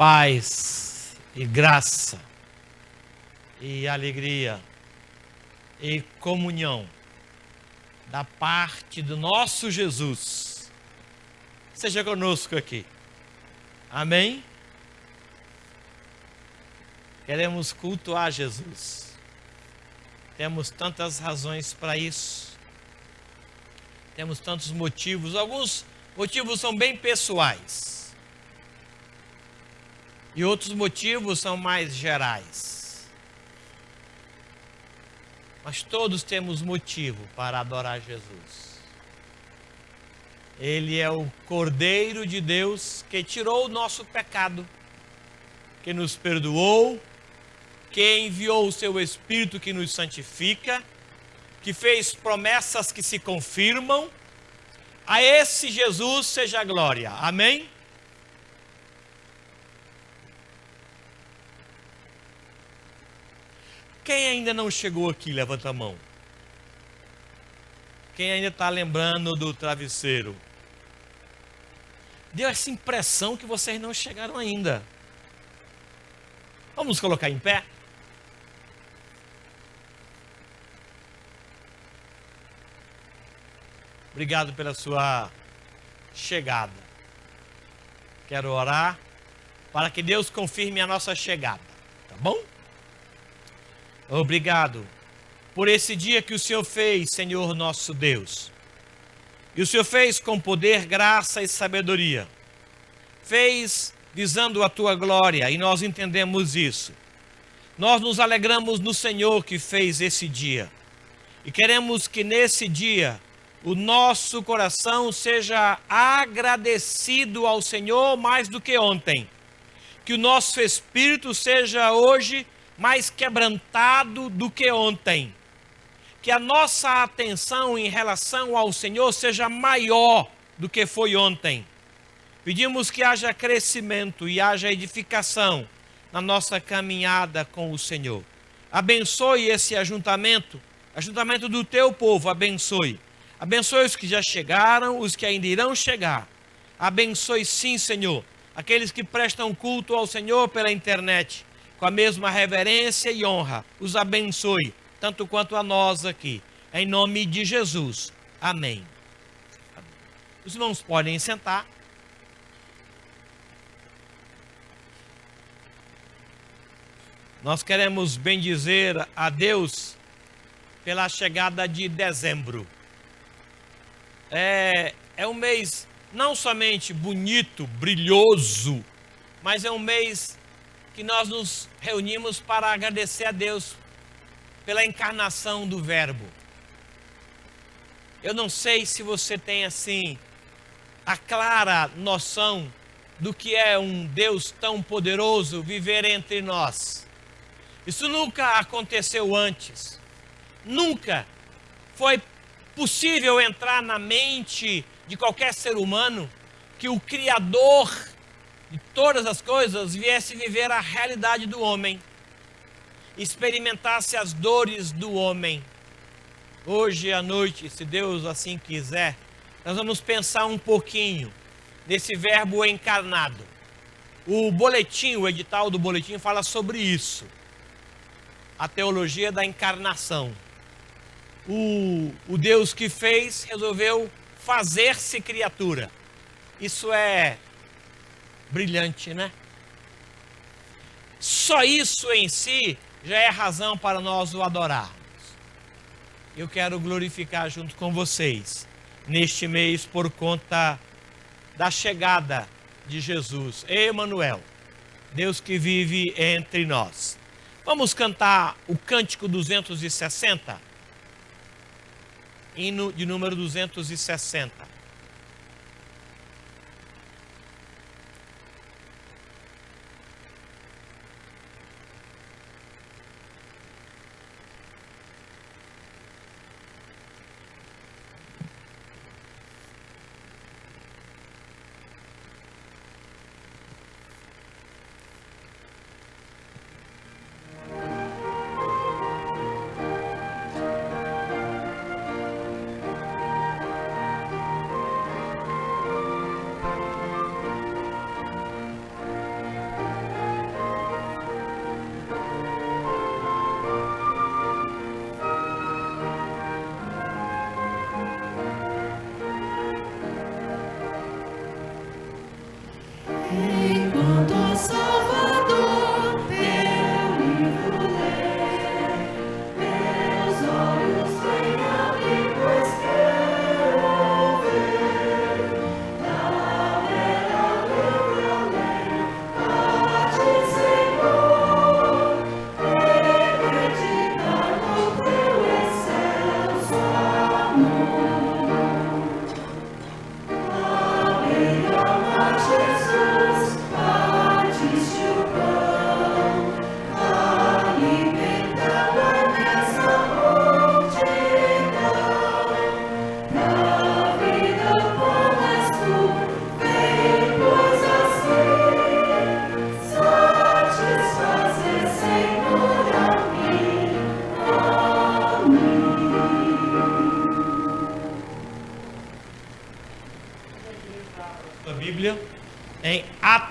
Paz e graça e alegria e comunhão da parte do nosso Jesus seja conosco aqui. Amém? Queremos cultuar Jesus. Temos tantas razões para isso. Temos tantos motivos. Alguns motivos são bem pessoais. E outros motivos são mais gerais. Mas todos temos motivo para adorar Jesus. Ele é o Cordeiro de Deus que tirou o nosso pecado, que nos perdoou, que enviou o seu Espírito que nos santifica, que fez promessas que se confirmam. A esse Jesus seja a glória. Amém? Quem ainda não chegou aqui, levanta a mão. Quem ainda está lembrando do travesseiro? Deu essa impressão que vocês não chegaram ainda. Vamos nos colocar em pé? Obrigado pela sua chegada. Quero orar para que Deus confirme a nossa chegada, tá bom? Obrigado por esse dia que o Senhor fez, Senhor nosso Deus. E o Senhor fez com poder, graça e sabedoria. Fez visando a tua glória, e nós entendemos isso. Nós nos alegramos no Senhor que fez esse dia. E queremos que nesse dia o nosso coração seja agradecido ao Senhor mais do que ontem. Que o nosso espírito seja hoje mais quebrantado do que ontem. Que a nossa atenção em relação ao Senhor seja maior do que foi ontem. Pedimos que haja crescimento e haja edificação na nossa caminhada com o Senhor. Abençoe esse ajuntamento do teu povo, abençoe. Abençoe os que já chegaram, os que ainda irão chegar. Abençoe sim, Senhor, aqueles que prestam culto ao Senhor pela internet, com a mesma reverência e honra. Os abençoe, tanto quanto a nós aqui. Em nome de Jesus. Amém. Os irmãos podem sentar. Nós queremos bendizer a Deus pela chegada de dezembro. É um mês não somente bonito, brilhoso, mas é um mês que nós nos reunimos para agradecer a Deus pela encarnação do Verbo. Eu não sei se você tem assim a clara noção do que é um Deus tão poderoso viver entre nós. Isso nunca aconteceu antes. Nunca foi possível entrar na mente de qualquer ser humano que o Criador de todas as coisas viesse viver a realidade do homem, experimentasse as dores do homem. Hoje à noite, se Deus assim quiser, nós vamos pensar um pouquinho nesse Verbo encarnado. O boletim, o edital do boletim fala sobre isso. A teologia da encarnação. O Deus que fez resolveu fazer-se criatura. Isso é brilhante, né? Só isso em si já é razão para nós o adorarmos. Eu quero glorificar junto com vocês neste mês por conta da chegada de Jesus, Emanuel, Deus que vive entre nós. Vamos cantar o cântico 260, hino de número 260.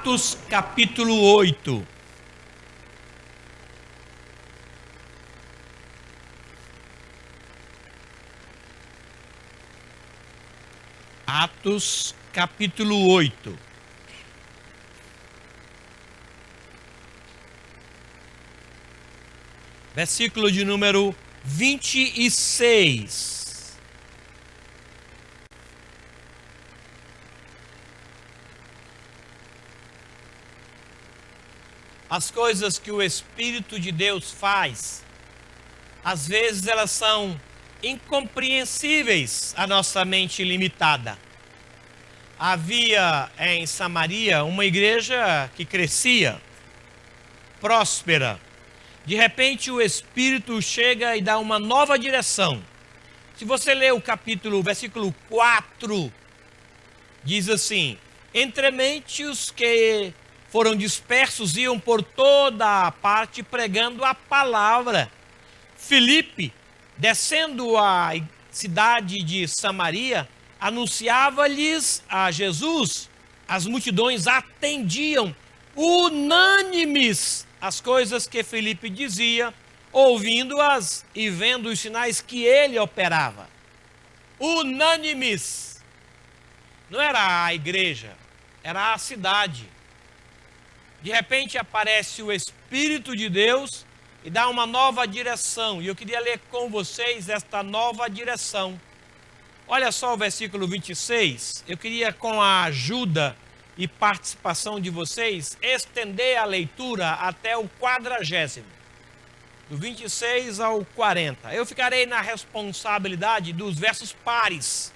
Atos capítulo 8. Atos capítulo 8. Versículo de número 26. As coisas que o Espírito de Deus faz, às vezes elas são incompreensíveis à nossa mente limitada. Havia em Samaria uma igreja que crescia, próspera. De repente o Espírito chega e dá uma nova direção. Se você ler o versículo 4, diz assim: entremente os que foram dispersos iam por toda a parte pregando a palavra. Filipe, descendo a cidade de Samaria, anunciava-lhes a Jesus. As multidões atendiam unânimes as coisas que Filipe dizia, ouvindo-as e vendo os sinais que ele operava. Unânimes. Não era a igreja, era a cidade. De repente aparece o Espírito de Deus e dá uma nova direção. E eu queria ler com vocês esta nova direção. Olha só o versículo 26. Eu queria, com a ajuda e participação de vocês, estender a leitura até o 40º, do 26 ao 40. Eu ficarei na responsabilidade dos versos pares,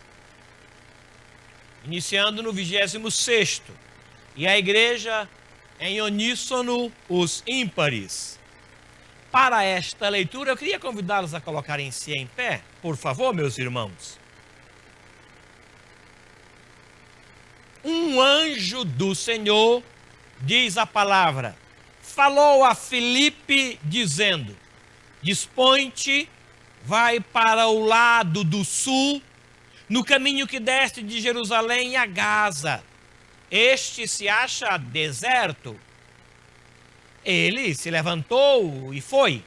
iniciando no 26º, e a igreja em uníssono os ímpares. Para esta leitura, eu queria convidá-los a colocarem-se em pé, por favor, meus irmãos. Um anjo do Senhor, diz a palavra, falou a Filipe dizendo: dispõe-te, vai para o lado do sul, no caminho que desce de Jerusalém a Gaza. Este se acha deserto. Ele se levantou e foi.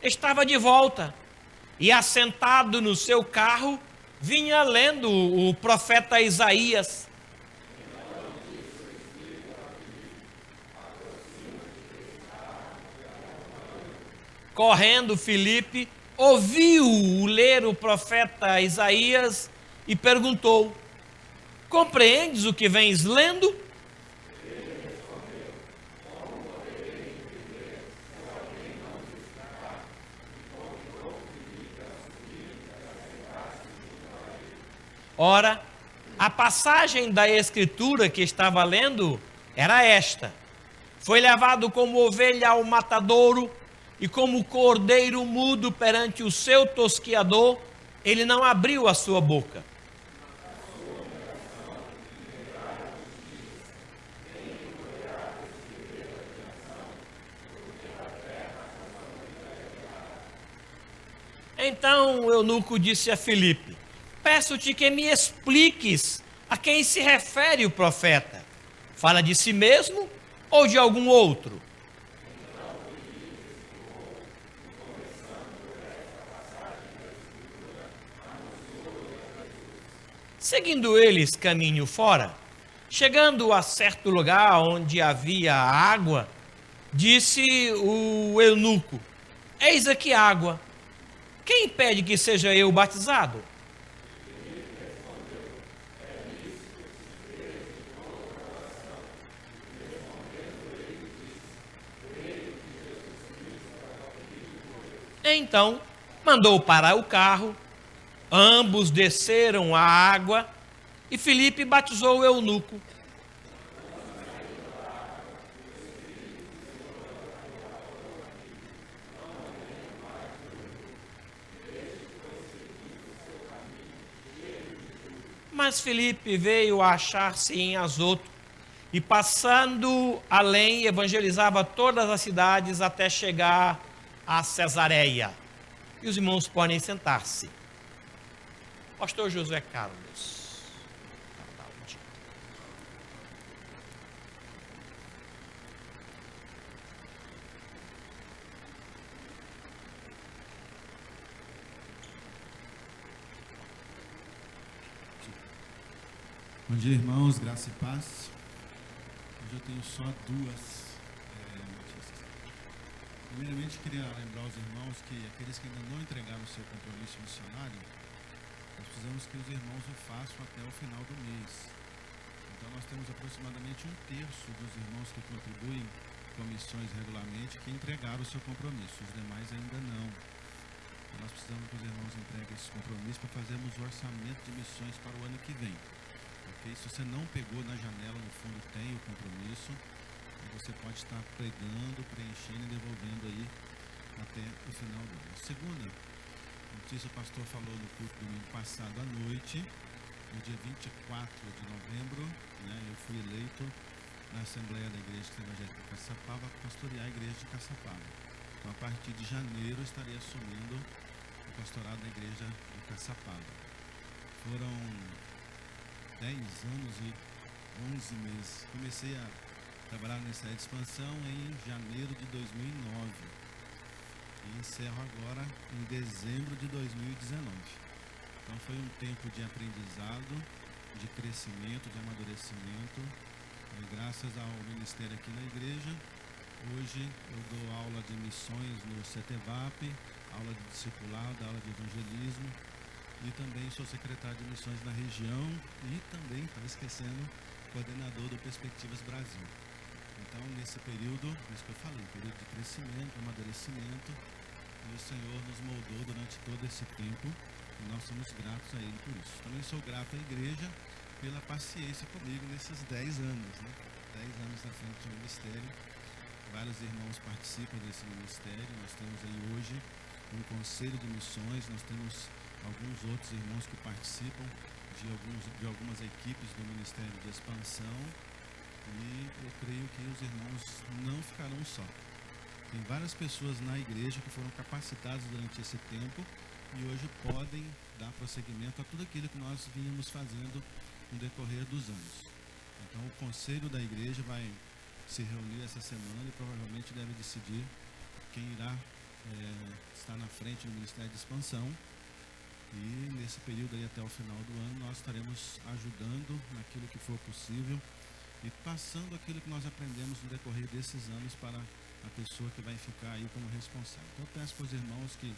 Estava de volta e, assentado no seu carro, vinha lendo o profeta Isaías. Correndo, Filipe ouviu ler o profeta Isaías e perguntou: compreendes o que vens lendo? Ora, a passagem da escritura que estava lendo era esta: foi levado como ovelha ao matadouro, e como cordeiro mudo perante o seu tosquiador, ele não abriu a sua boca. Então o eunuco disse a Filipe: peço-te que me expliques a quem se refere o profeta. Fala de si mesmo ou de algum outro? Seguindo eles caminho fora, chegando a certo lugar onde havia água, disse o eunuco: eis aqui água. Quem impede que seja eu batizado? Então, mandou parar o carro, ambos desceram a água e Filipe batizou o eunuco. Mas Filipe veio a achar-se em Azoto E passando além, evangelizava todas as cidades até chegar a Cesareia. E os irmãos podem sentar-se. Pastor José Carlos. Bom dia, irmãos, graça e paz. Hoje eu tenho só duas notícias. Primeiramente, queria lembrar aos irmãos que aqueles que ainda não entregaram o seu compromisso missionário, nós precisamos que os irmãos o façam até o final do mês. Então, nós temos aproximadamente 1/3 dos irmãos que contribuem com missões regularmente que entregaram o seu compromisso, os demais ainda não. Então, nós precisamos que os irmãos entreguem esse compromisso para fazermos o orçamento de missões para o ano que vem. Okay? Se você não pegou na janela, no fundo tem o compromisso, e você pode estar pregando, preenchendo e devolvendo aí até o final do ano. A segunda notícia, o pastor falou no culto domingo passado à noite, no dia 24 de novembro, eu fui eleito na Assembleia da Igreja Evangélica de Caçapava para pastorear a Igreja de Caçapava. Então, a partir de janeiro, eu estarei assumindo o pastorado da Igreja de Caçapava. Foram 10 anos e 11 meses. Comecei a trabalhar no Ministério de Expansão em janeiro de 2009 e encerro agora em dezembro de 2019. Então foi um tempo de aprendizado, de crescimento, de amadurecimento. Graças ao ministério aqui na igreja, hoje eu dou aula de missões no CETEVAP, aula de discipulado, aula de evangelismo, e também sou secretário de missões na região e também, estava esquecendo, coordenador do Perspectivas Brasil. Então, nesse período, isso que eu falei, período de crescimento, amadurecimento, e o Senhor nos moldou durante todo esse tempo e nós somos gratos a Ele por isso. Também sou grato à igreja pela paciência comigo nesses 10 anos, 10 anos na frente do ministério. Vários irmãos participam desse ministério. Nós temos aí hoje um conselho de missões, nós temos alguns outros irmãos que participam de algumas equipes do Ministério de Expansão, e eu creio que os irmãos não ficarão só. Tem várias pessoas na igreja que foram capacitadas durante esse tempo e hoje podem dar prosseguimento a tudo aquilo que nós vínhamos fazendo no decorrer dos anos. Então, o conselho da igreja vai se reunir essa semana e provavelmente deve decidir quem irá estar na frente do Ministério de Expansão. E nesse período aí até o final do ano nós estaremos ajudando naquilo que for possível e passando aquilo que nós aprendemos no decorrer desses anos para a pessoa que vai ficar aí como responsável. Então eu peço para os irmãos que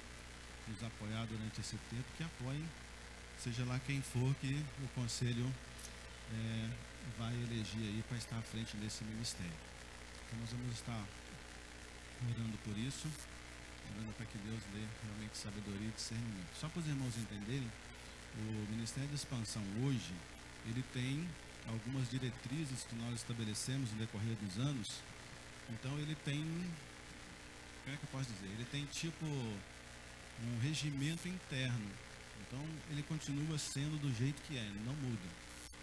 nos apoiar durante esse tempo, que apoiem, seja lá quem for que o conselho vai eleger aí para estar à frente desse ministério. Então nós vamos estar orando por isso, orando para que Deus dê realmente sabedoria e discernimento. Só para os irmãos entenderem, o Ministério de Expansão hoje, ele tem algumas diretrizes que nós estabelecemos no decorrer dos anos. Então ele tem, como é que eu posso dizer? Ele tem tipo um regimento interno. Então ele continua sendo do jeito que é, ele não muda.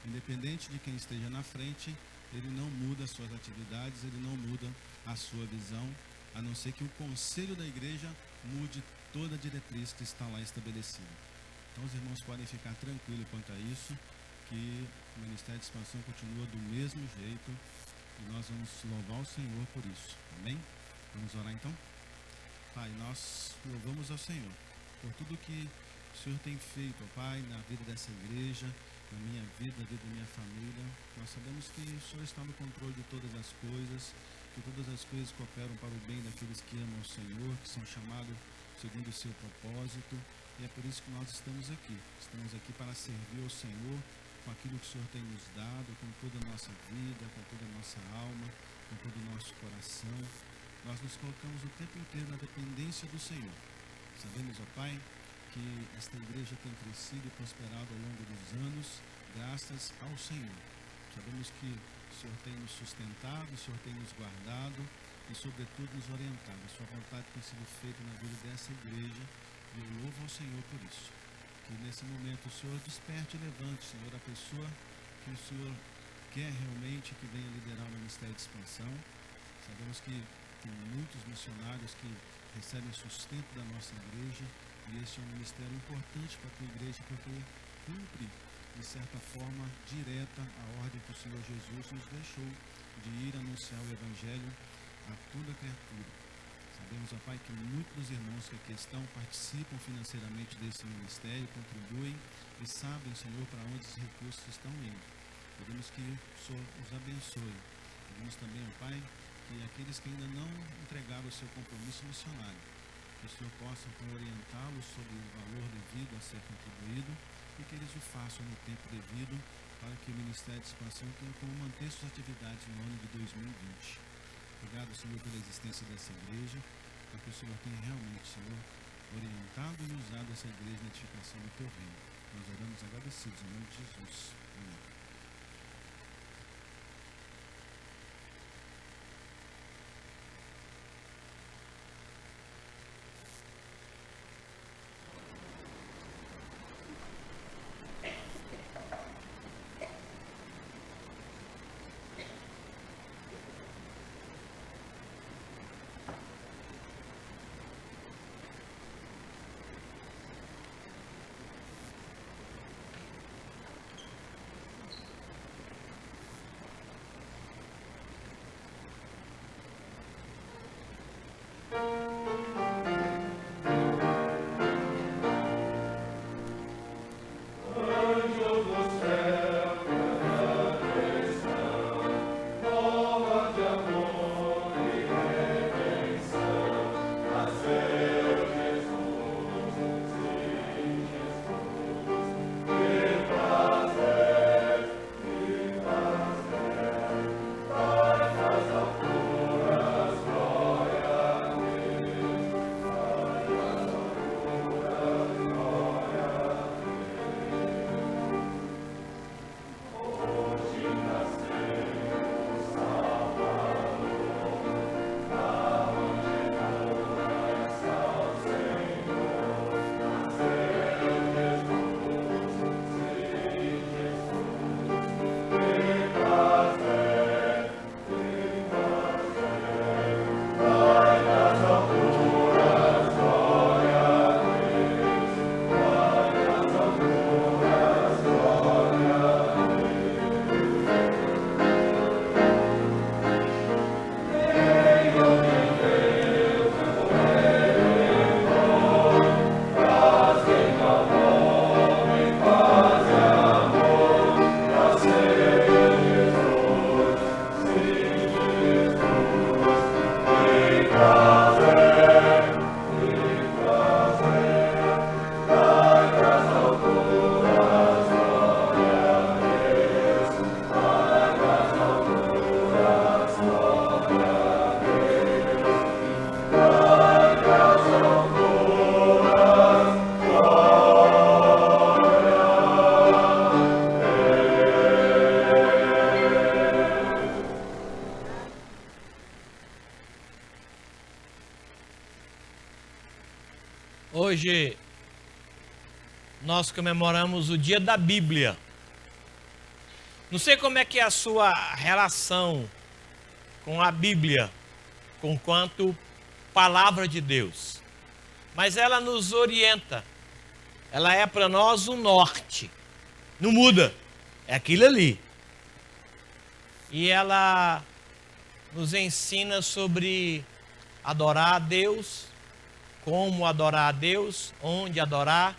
Independente de quem esteja na frente, ele não muda as suas atividades, ele não muda a sua visão, a não ser que o conselho da igreja mude toda a diretriz que está lá estabelecida. Então os irmãos podem ficar tranquilos quanto a isso, que o Ministério de Expansão continua do mesmo jeito e nós vamos louvar o Senhor por isso. Amém? Vamos orar então? Pai, nós louvamos ao Senhor por tudo que o Senhor tem feito, ó Pai, na vida dessa igreja, na minha vida, na vida da minha família. Nós sabemos que o Senhor está no controle de todas as coisas, que todas as coisas cooperam para o bem daqueles que amam o Senhor, que são chamados segundo o seu propósito, e é por isso que nós estamos aqui. Estamos aqui para servir ao Senhor com aquilo que o Senhor tem nos dado, com toda a nossa vida, com toda a nossa alma, com todo o nosso coração. Nós nos colocamos o tempo inteiro na dependência do Senhor. Sabemos, ó Pai, que esta igreja tem crescido e prosperado ao longo dos anos, graças ao Senhor. Sabemos que o Senhor tem nos sustentado, o Senhor tem nos guardado e, sobretudo, nos orientado. A sua vontade tem sido feita na vida dessa igreja e eu louvo ao Senhor por isso. Que nesse momento o Senhor desperte e levante, Senhor, a pessoa que o Senhor quer realmente que venha liderar o Ministério de Expansão. Sabemos que tem muitos missionários que recebem sustento da nossa igreja, e este é um ministério importante para a tua igreja, porque cumpre, de certa forma, direta a ordem que o Senhor Jesus nos deixou de ir anunciar o Evangelho a toda criatura. Sabemos, ó Pai, que muitos dos irmãos que aqui estão participam financeiramente desse ministério, contribuem e sabem, Senhor, para onde esses recursos estão indo. Pedimos que o Senhor os abençoe. Pedimos também, ó Pai, que aqueles que ainda não entregaram o seu compromisso missionário, que o Senhor possa orientá-los sobre o valor devido a ser contribuído e que eles o façam no tempo devido para que o Ministério de Expansão tenha como manter suas atividades no ano de 2020. Obrigado, Senhor, pela existência dessa igreja, porque o Senhor tem realmente, Senhor, orientado e usado essa igreja na edificação do Teu reino. Nós oramos agradecidos em nome de Jesus. Amém. Hoje nós comemoramos o Dia da Bíblia. Não sei como é que é a sua relação com a Bíblia, com quanto palavra de Deus, mas ela nos orienta, ela é para nós um norte, não muda, é aquilo ali. E ela nos ensina sobre adorar a Deus, como adorar a Deus, onde adorar,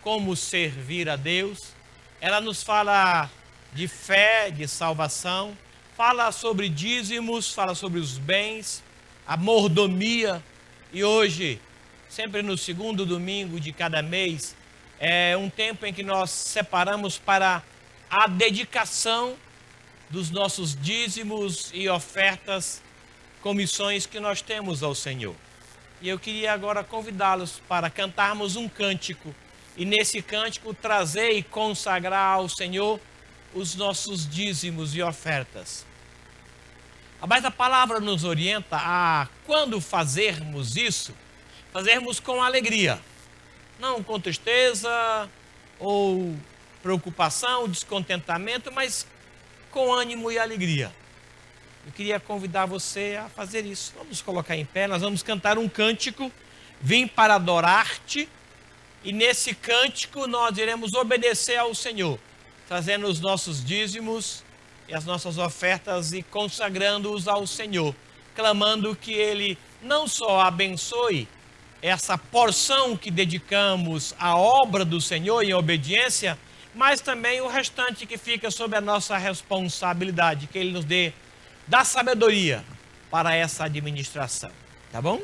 como servir a Deus. Ela nos fala de fé, de salvação, fala sobre dízimos, fala sobre os bens, a mordomia. E hoje, sempre no segundo domingo de cada mês, é um tempo em que nós separamos para a dedicação dos nossos dízimos e ofertas, comissões que nós temos ao Senhor. E eu queria agora convidá-los para cantarmos um cântico, e nesse cântico trazer e consagrar ao Senhor os nossos dízimos e ofertas. Mas a palavra nos orienta a, quando fazermos isso, fazermos com alegria, não com tristeza ou preocupação, descontentamento, mas com ânimo e alegria. Eu queria convidar você a fazer isso. Vamos colocar em pé, nós vamos cantar um cântico, Vim para adorar-te, e nesse cântico nós iremos obedecer ao Senhor, trazendo os nossos dízimos e as nossas ofertas e consagrando-os ao Senhor, clamando que Ele não só abençoe essa porção que dedicamos à obra do Senhor em obediência, mas também o restante que fica sob a nossa responsabilidade, que Ele nos dê da sabedoria para essa administração, tá bom?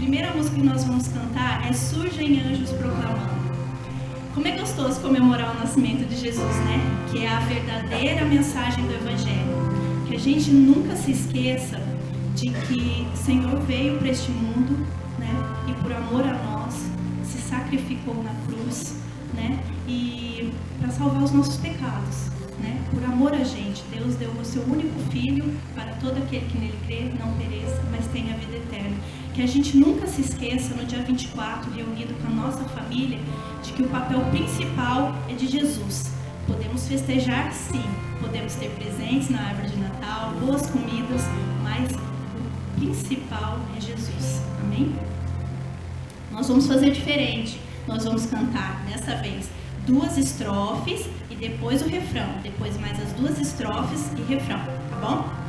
primeira música que nós vamos cantar é Surgem Anjos Proclamando. Como é gostoso comemorar o nascimento de Jesus, né? Que é a verdadeira mensagem do Evangelho. Que a gente nunca se esqueça de que o Senhor veio para este mundo, né? E por amor a nós, se sacrificou na cruz, né? E para salvar os nossos pecados, né? Por amor a gente, Deus deu o seu único filho para todo aquele que nele crê, não pereça, mas tenha vida eterna. Que a gente nunca se esqueça, no dia 24, reunido com a nossa família, de que o papel principal é de Jesus. Podemos festejar, sim, podemos ter presentes na árvore de Natal, boas comidas, mas o principal é Jesus, amém? Nós vamos fazer diferente, nós vamos cantar, dessa vez, 2 estrofes e depois o refrão, depois mais as 2 estrofes e refrão, tá bom?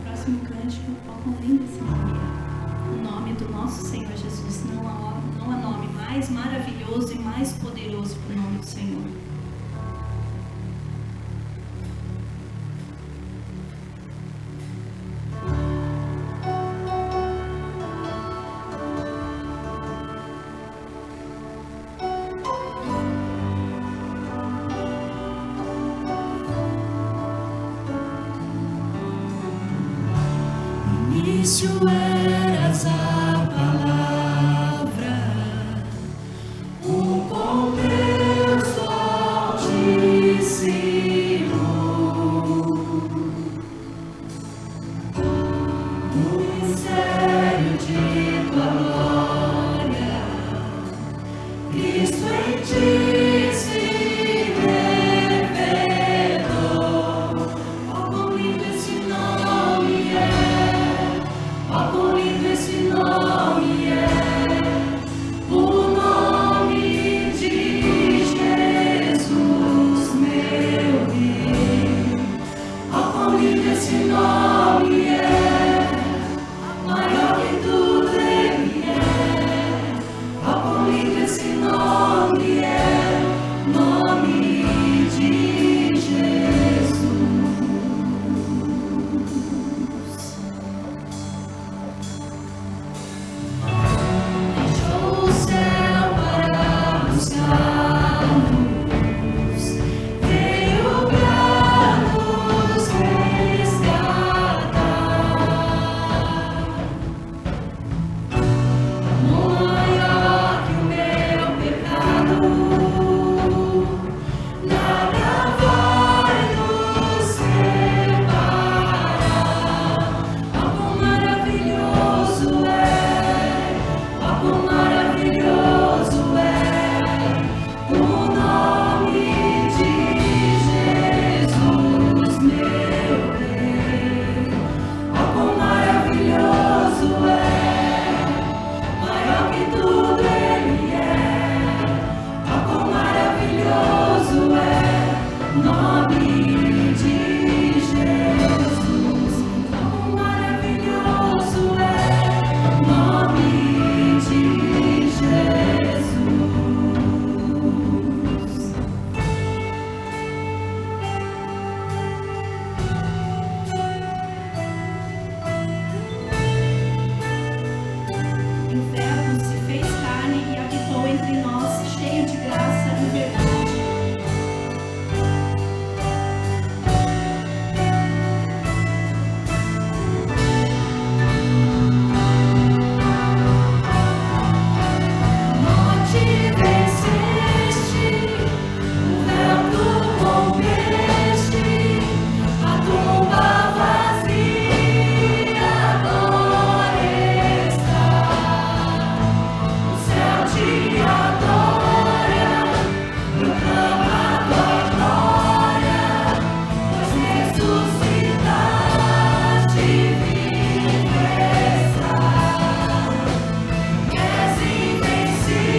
Próximo cântico, quão lindo esse nome é. O nome do nosso Senhor Jesus. Não há nome mais maravilhoso e mais poderoso que o nome do Senhor. início eras a palavra, o com Deus Altíssimo, no mistério de tua glória, Cristo em ti se revelou. esse nome é maior que tudo, ele é. Oh, quão lindo esse nome é, nome de Jesus. Deixou o céu para buscar-nos, veio pra nos resgatar. Maior que o meu pecado, nada vai nos separar. Oh, quão maravilhoso é, oh, quão maravilhoso é o nome de Jesus, meu Rei. Oh, quão maravilhoso é, maior que tudo ele é. Oh, quão maravilhoso é o nome de Jesus. Oh, quão maravilhoso é o nome de Jesus. O Verbo se fez carne e habitou entre nós, cheio de graça e verdade. Morte venceste, o véu tu rompeste, a tumba vazia agora está. O céu te adora, proclama a tua glória, pois ressuscitaste viva estás. És invencível,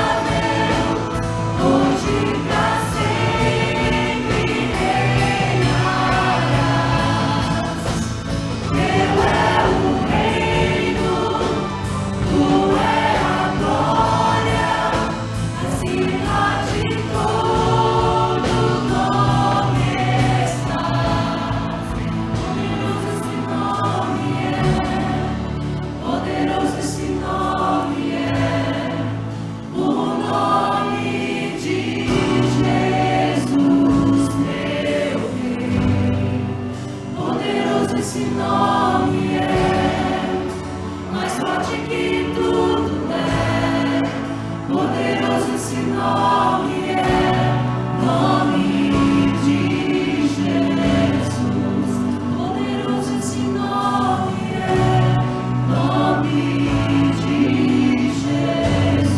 inigualável, hoje pra sempre reinarás. Teu é o reino, tu é a glória, acima de todo nome estás. Poderoso esse nome é, o nome de Jesus, meu Rei. Poderoso esse nome é, mais forte que tudo é. Poderoso esse nome é, nome de Jesus. Poderoso esse nome é, nome de Jesus.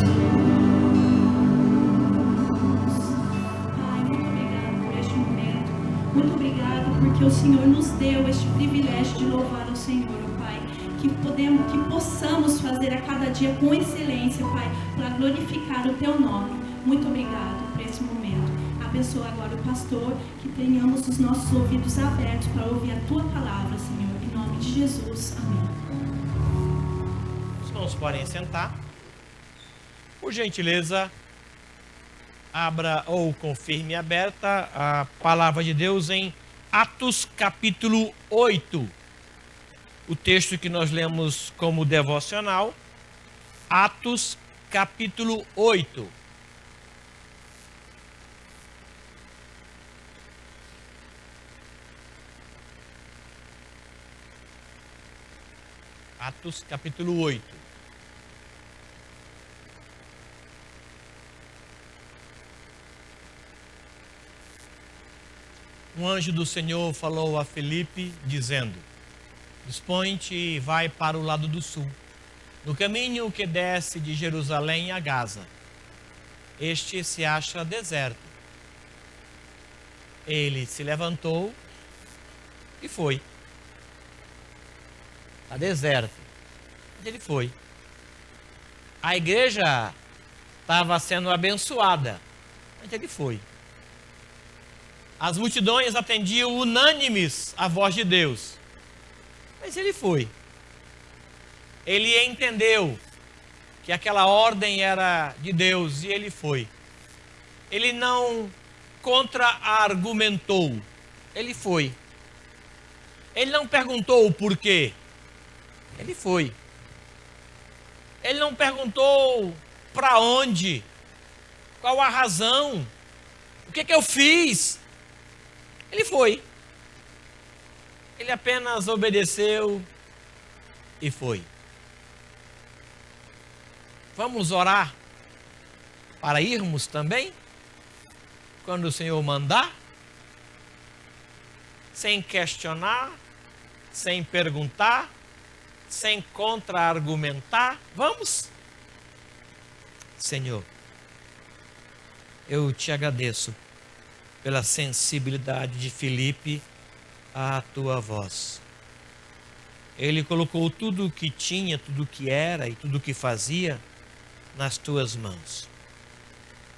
Pai, muito obrigado por este momento. Muito obrigado porque o Senhor nos deu este privilégio de louvar ao Senhor, Pai. Que possamos fazer a cada dia com excelência, Pai, para glorificar o Teu nome. Muito obrigado por esse momento. Abençoa agora o pastor, que tenhamos os nossos ouvidos abertos para ouvir a Tua palavra, Senhor. Em nome de Jesus. Amém. Os irmãos podem sentar. Por gentileza, abra ou confirme aberta a palavra de Deus em Atos capítulo 8. O texto que nós lemos como devocional, Atos capítulo 8. Atos capítulo 8. Um anjo do Senhor falou a Filipe, dizendo: dispõe-te e vai para o lado do sul, no caminho que desce de Jerusalém a Gaza. Este se acha deserto. Ele se levantou e foi. Está deserto. Mas ele foi. A igreja estava sendo abençoada. Mas ele foi. As multidões atendiam unânimes a voz de Deus. Mas ele foi. Ele entendeu que aquela ordem era de Deus e ele foi. Ele não contra-argumentou. Ele foi. Ele não perguntou o porquê. Ele foi. Ele não perguntou para onde, qual a razão, o que eu fiz. Ele foi. Ele apenas obedeceu e foi. Vamos orar para irmos também? Quando o Senhor mandar? Sem questionar, sem perguntar, sem contra-argumentar. Vamos? Senhor, eu te agradeço pela sensibilidade de Filipe à tua voz. Ele colocou tudo o que tinha, tudo o que era e tudo o que fazia nas tuas mãos.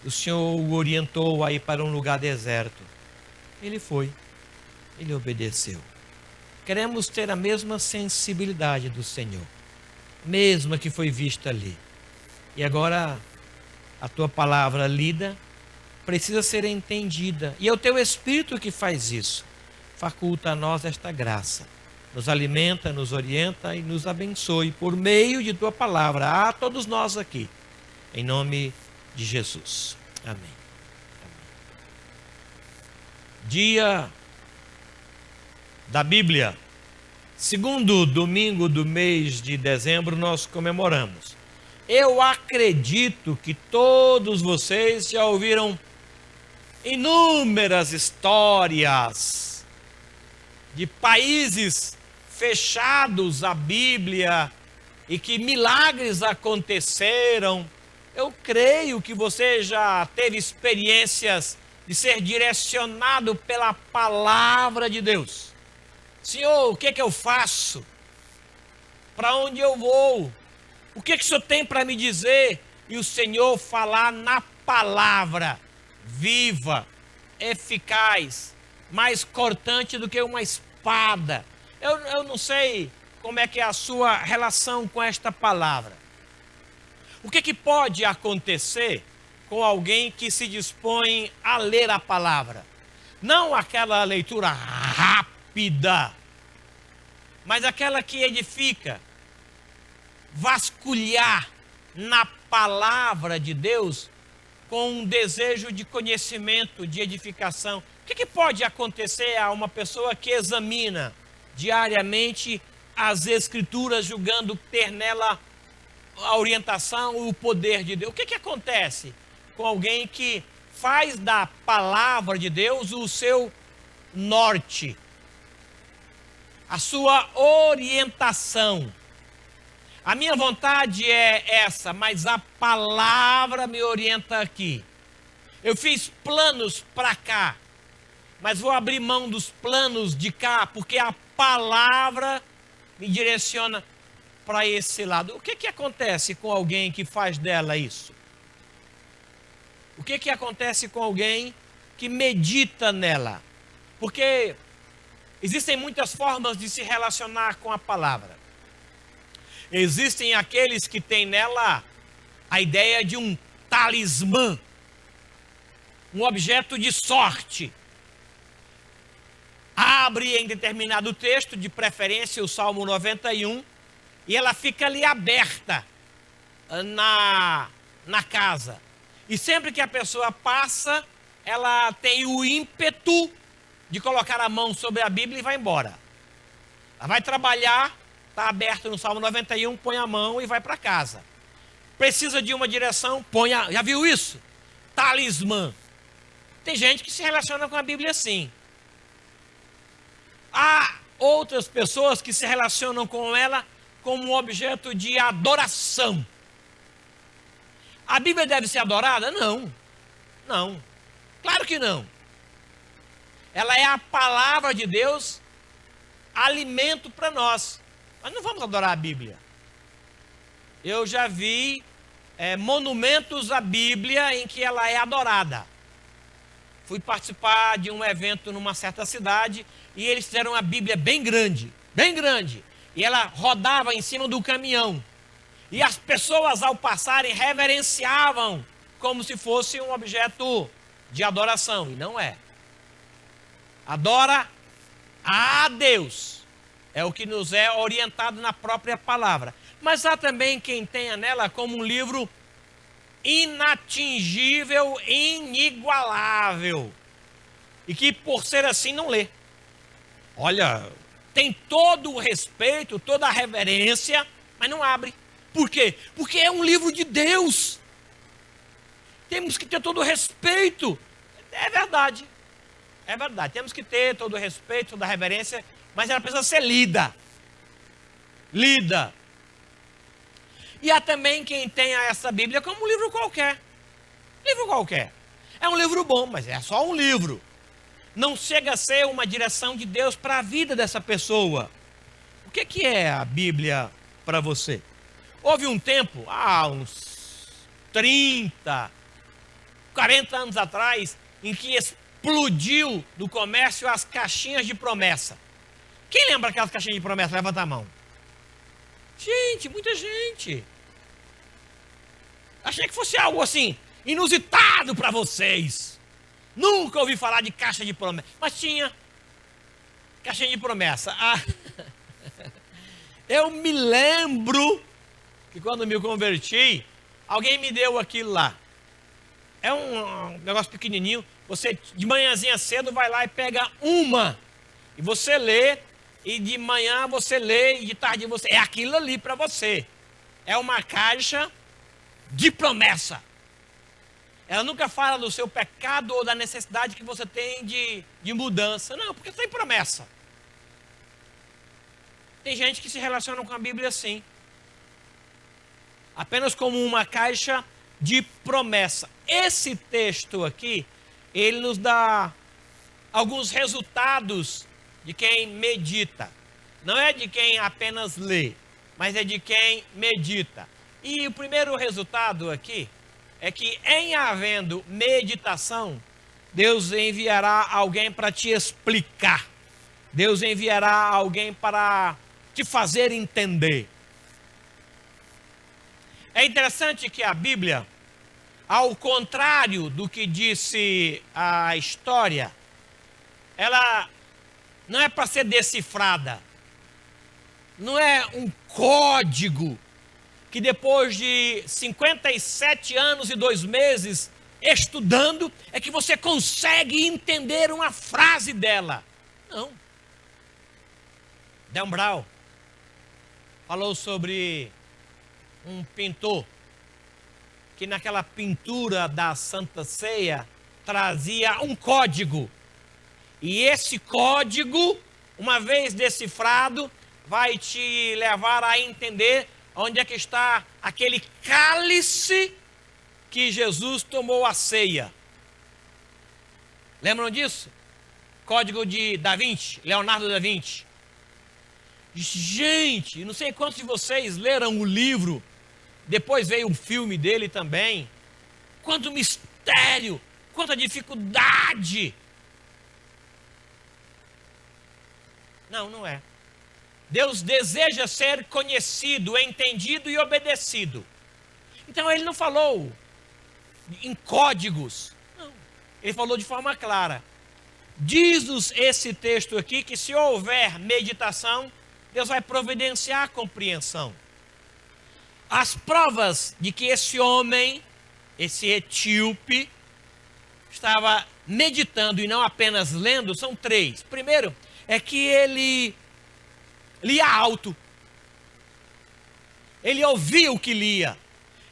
O Senhor o orientou a ir para um lugar deserto. Ele foi, ele obedeceu. Queremos ter a mesma sensibilidade do Senhor, mesma que foi vista ali. E agora a tua palavra lida precisa ser entendida. E é o teu Espírito que faz isso. Faculta a nós esta graça. Nos alimenta, nos orienta e nos abençoe por meio de tua palavra a todos nós aqui. Em nome de Jesus. Amém. Dia da Bíblia. Segundo domingo do mês de dezembro nós comemoramos. Eu acredito que todos vocês já ouviram inúmeras histórias de países fechados à Bíblia e que milagres aconteceram. Eu creio que você já teve experiências de ser direcionado pela palavra de Deus. Senhor, o que é que eu faço? Para onde eu vou? O que é que o Senhor tem para me dizer? E o Senhor falar na palavra, viva, eficaz, mais cortante do que uma espada. Eu não sei como é que é a sua relação com esta palavra. O que pode acontecer com alguém que se dispõe a ler a palavra? Não aquela leitura rápida, mas aquela que edifica, vasculhar na palavra de Deus com um desejo de conhecimento, de edificação. O que pode acontecer a uma pessoa que examina diariamente as Escrituras, julgando ter nela a orientação, o poder de Deus? O que acontece com alguém que faz da palavra de Deus o seu norte, a sua orientação? A minha vontade é essa, mas a palavra me orienta aqui. Eu fiz planos para cá, mas vou abrir mão dos planos de cá, porque a palavra me direciona para esse lado. O que acontece com alguém que faz dela isso? O que acontece com alguém que medita nela? Porque existem muitas formas de se relacionar com a palavra. Existem aqueles que têm nela a ideia de um talismã, um objeto de sorte. Abre em determinado texto, de preferência o Salmo 91, e ela fica ali aberta na casa. E sempre que a pessoa passa, ela tem o ímpeto de colocar a mão sobre a Bíblia e vai embora. Ela vai trabalhar, está aberto no Salmo 91, põe a mão e vai para casa. Precisa de uma direção, já viu isso? Talismã. Tem gente que se relaciona com a Bíblia assim. Há outras pessoas que se relacionam com ela como um objeto de adoração. A Bíblia deve ser adorada? Não. Não. Claro que não. Ela é a palavra de Deus, alimento para nós. Mas não vamos adorar a Bíblia. Eu já vi monumentos à Bíblia em que ela é adorada. fui participar de um evento numa certa cidade e eles fizeram uma Bíblia bem grande, e ela rodava em cima do caminhão. E as pessoas, ao passarem, reverenciavam como se fosse um objeto de adoração, e não é. Adora a Deus, é o que nos é orientado na própria palavra. Mas há também quem tenha nela como um livro inatingível, inigualável, e que por ser assim não lê. Olha, tem todo o respeito, toda a reverência, mas não abre. Por quê? Porque é um livro de Deus. Temos que ter todo o respeito. É verdade, temos que ter todo o respeito, toda a reverência, mas ela precisa ser lida. E há também quem tenha essa Bíblia como um livro qualquer. É um livro bom, mas é só um livro. Não chega a ser uma direção de Deus para a vida dessa pessoa. O que é a Bíblia para você? Houve um tempo, há uns 30, 40 anos atrás, em que explodiu no comércio as caixinhas de promessa. Quem lembra aquelas caixinhas de promessa? Levanta a mão. Gente, muita gente. Achei que fosse algo assim, inusitado para vocês. Nunca ouvi falar de caixa de promessa. Mas tinha caixinha de promessa. Eu me lembro que quando me converti, alguém me deu aquilo lá. É um negócio pequenininho. Você de manhãzinha cedo vai lá e pega uma. E você lê. E de manhã você lê. E de tarde você... É aquilo ali para você. É uma caixa de promessa. Ela nunca fala do seu pecado ou da necessidade que você tem de mudança. Não, porque tem promessa. Tem gente que se relaciona com a Bíblia assim. Apenas como uma caixa de promessa. Esse texto aqui, ele nos dá alguns resultados de quem medita. Não é de quem apenas lê, mas é de quem medita. E o primeiro resultado aqui é que, em havendo meditação, Deus enviará alguém para te explicar. Deus enviará alguém para te fazer entender. É interessante que a Bíblia, ao contrário do que disse a história, ela não é para ser decifrada. Não é um código que depois de 57 anos e 2 meses estudando, é que você consegue entender uma frase dela. Não. Dan Brown falou sobre um pintor que naquela pintura da Santa Ceia trazia um código. E esse código, uma vez decifrado, vai te levar a entender onde é que está aquele cálice que Jesus tomou a ceia. Lembram disso? Código de Da Vinci, Leonardo da Vinci. Gente, não sei quantos de vocês leram o livro. Depois veio um filme dele também. Quanto mistério, quanta dificuldade. Não, não é. Deus deseja ser conhecido, entendido e obedecido. Então ele não falou em códigos. Não. Ele falou de forma clara. Diz-nos esse texto aqui que se houver meditação, Deus vai providenciar a compreensão. As provas de que esse homem, esse etíope, estava meditando e não apenas lendo, são 3. Primeiro, é que ele lia alto. Ele ouvia o que lia.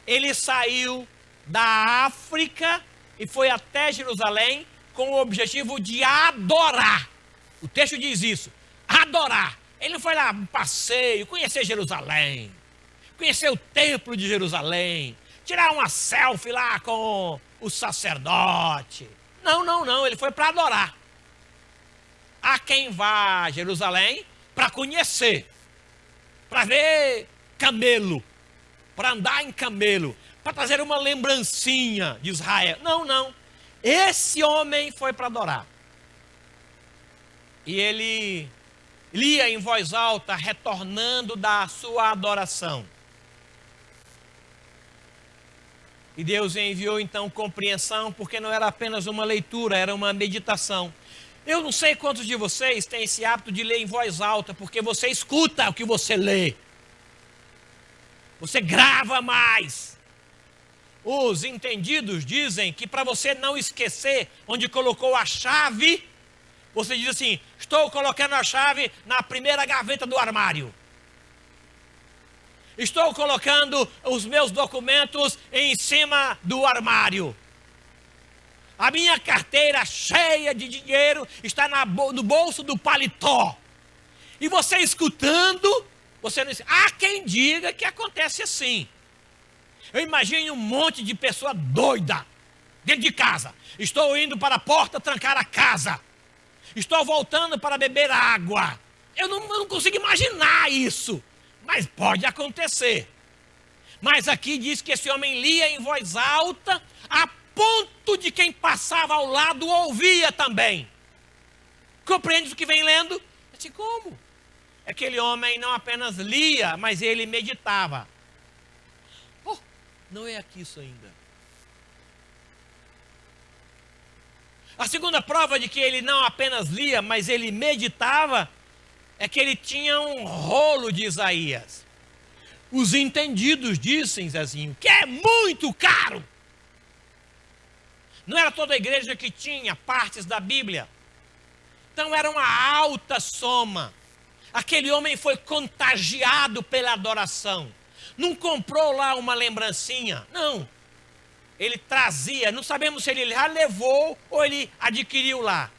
Ele saiu da África e foi até Jerusalém com o objetivo de adorar. O texto diz isso, adorar. Ele não foi lá um passeio, conhecer Jerusalém, conhecer o templo de Jerusalém, tirar uma selfie lá com o sacerdote. Não, ele foi para adorar. Há quem vá a Jerusalém para conhecer, para ver camelo, para andar em camelo, para trazer uma lembrancinha de Israel. Não. Esse homem foi para adorar. E ele lia em voz alta, retornando da sua adoração. E Deus enviou então compreensão, porque não era apenas uma leitura, era uma meditação. Eu não sei quantos de vocês têm esse hábito de ler em voz alta, porque você escuta o que você lê. Você grava mais. Os entendidos dizem que para você não esquecer onde colocou a chave, você diz assim: estou colocando a chave na primeira gaveta do armário. Estou colocando os meus documentos em cima do armário. A minha carteira cheia de dinheiro está no bolso do paletó. E você escutando, você não diz. Há quem diga que acontece assim. Eu imagino um monte de pessoa doida dentro de casa. Estou indo para a porta trancar a casa. Estou voltando para beber água. Eu não consigo imaginar isso. Mas pode acontecer. Mas aqui diz que esse homem lia em voz alta, a ponto de quem passava ao lado ouvia também. Compreende o que vem lendo? Assim, como? Aquele homem não apenas lia, mas ele meditava. Oh, não é aqui isso ainda. A segunda prova de que ele não apenas lia, mas ele meditava, é que ele tinha um rolo de Isaías. Os entendidos dizem, Zezinho, que é muito caro. Não era toda a igreja que tinha partes da Bíblia. Então era uma alta soma. Aquele homem foi contagiado pela adoração. Não comprou lá uma lembrancinha, não. Ele trazia, não sabemos se ele já levou ou ele adquiriu lá.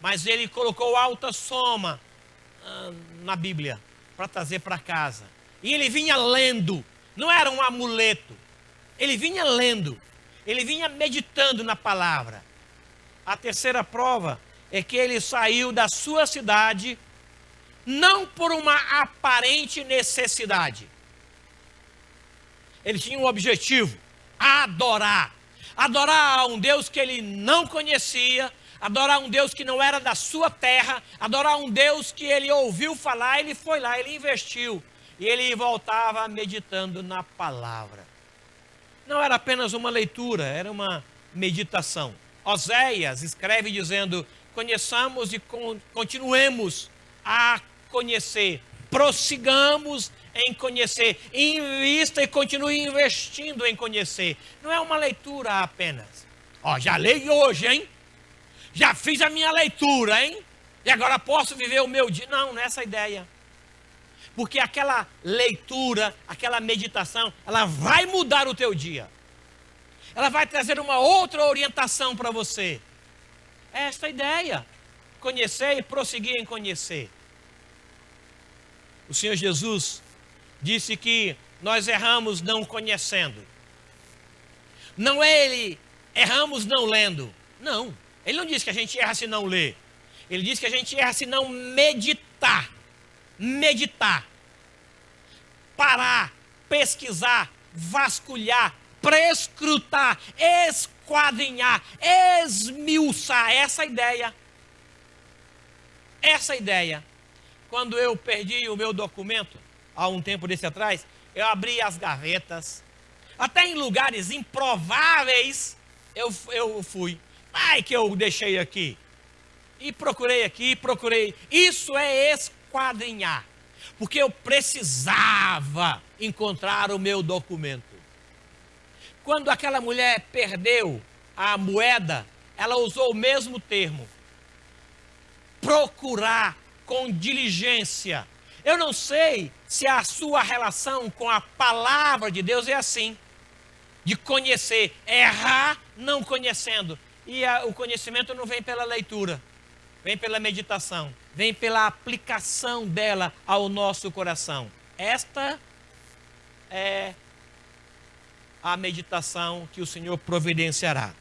Mas ele colocou alta soma na Bíblia para trazer para casa. E ele vinha lendo, não era um amuleto. Ele vinha lendo, ele vinha meditando na palavra. A terceira prova é que ele saiu da sua cidade não por uma aparente necessidade. Ele tinha um objetivo: adorar. Adorar a um Deus que ele não conhecia, adorar um Deus que não era da sua terra, adorar um Deus que ele ouviu falar, ele foi lá, ele investiu. E ele voltava meditando na palavra. Não era apenas uma leitura, era uma meditação. Oséias escreve dizendo: conheçamos e continuemos a conhecer, prossigamos em conhecer, invista e continue investindo em conhecer. Não é uma leitura apenas. Ó, já leio hoje, hein? Já fiz a minha leitura, hein? E agora posso viver o meu dia. Não, não é essa a ideia. Porque aquela leitura, aquela meditação, ela vai mudar o teu dia. Ela vai trazer uma outra orientação para você. É esta a ideia. Conhecer e prosseguir em conhecer. O Senhor Jesus disse que nós erramos não conhecendo. Não é ele, erramos não lendo. Não, ele não disse que a gente erra se não ler. Ele disse que a gente erra se não meditar. Meditar. Parar, pesquisar, vasculhar, prescrutar, esquadrinhar, esmiuçar. Essa ideia. Essa ideia. Quando eu perdi o meu documento, há um tempo desse atrás, eu abri as gavetas, até em lugares improváveis, eu fui. Ai, que eu deixei aqui. E procurei aqui, procurei. Isso é esquadrinhar. Porque eu precisava encontrar o meu documento. Quando aquela mulher perdeu a moeda, ela usou o mesmo termo. Procurar com diligência. Eu não sei se a sua relação com a palavra de Deus é assim. De conhecer, errar não conhecendo. E o conhecimento não vem pela leitura, vem pela meditação, vem pela aplicação dela ao nosso coração. Esta é a meditação que o Senhor providenciará.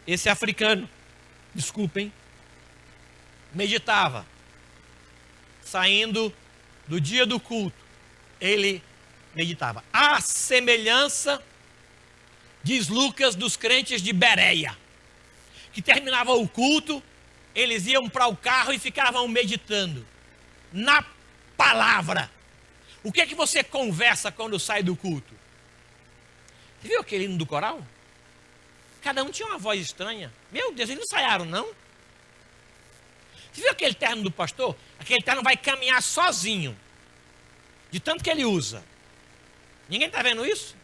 Esse africano, desculpem, meditava. Saindo do dia do culto, ele meditava. A semelhança, diz Lucas, dos crentes de Bereia. que terminava o culto, eles iam para o carro e ficavam meditando na palavra. O que é que você conversa quando sai do culto? Você viu aquele hino do coral? Cada um tinha uma voz estranha. Meu Deus, eles não ensaiaram, não? Você viu aquele terno do pastor? Aquele terno vai caminhar sozinho, de tanto que ele usa. Ninguém está vendo isso?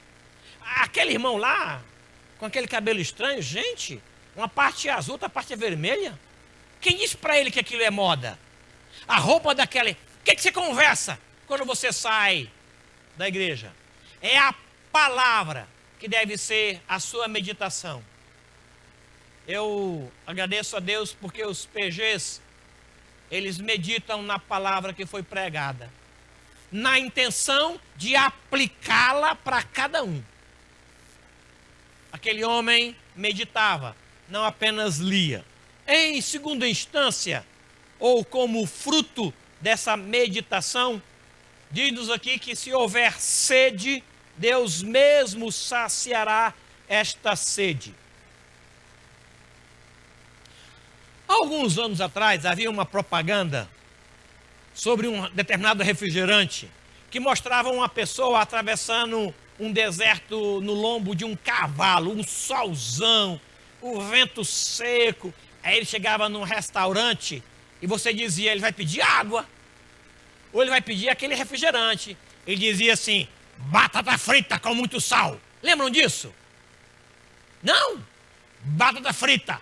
Aquele irmão lá, com aquele cabelo estranho, gente, uma parte é azul, outra parte é vermelha. Quem disse para ele que aquilo é moda? A roupa daquela... O que você conversa quando você sai da igreja? É a palavra que deve ser a sua meditação. Eu agradeço a Deus porque os PGs, eles meditam na palavra que foi pregada, na intenção de aplicá-la para cada um. Aquele homem meditava, não apenas lia. Em segunda instância, ou como fruto dessa meditação, diz-nos aqui que se houver sede, Deus mesmo saciará esta sede. Alguns anos atrás havia uma propaganda sobre um determinado refrigerante que mostrava uma pessoa atravessando um deserto no lombo de um cavalo, um solzão, o vento seco. Aí ele chegava num restaurante e você dizia, ele vai pedir água ou ele vai pedir aquele refrigerante. Ele dizia assim, batata frita com muito sal. Lembram disso? Não? Batata frita.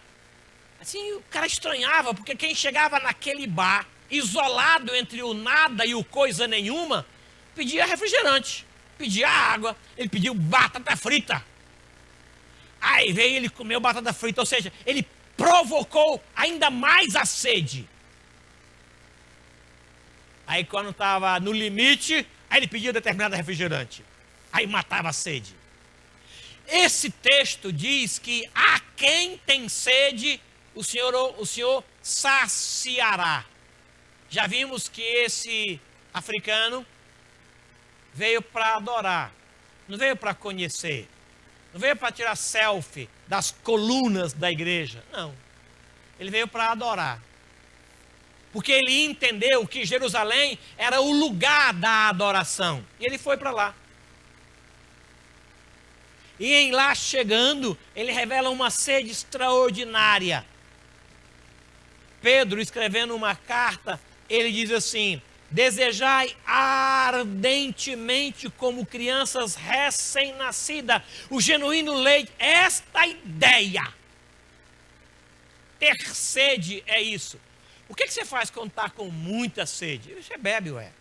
Assim, o cara estranhava, porque quem chegava naquele bar, isolado entre o nada e o coisa nenhuma, pedia refrigerante, pedia água, ele pediu batata frita. Aí veio ele comeu batata frita, ou seja, ele provocou ainda mais a sede. Aí quando estava no limite, aí ele pedia determinado refrigerante. Aí matava a sede. Esse texto diz que a quem tem sede, o Senhor saciará. Já vimos que esse africano veio para adorar, não veio para conhecer, não veio para tirar selfie das colunas da igreja, não. Ele veio para adorar. Porque ele entendeu que Jerusalém era o lugar da adoração. E ele foi para lá. E em lá chegando, ele revela uma sede extraordinária. Pedro, escrevendo uma carta, ele diz assim, desejai ardentemente como crianças recém-nascidas o genuíno leite. Esta ideia, ter sede é isso. O que você faz quando está com muita sede? Você bebe, ué.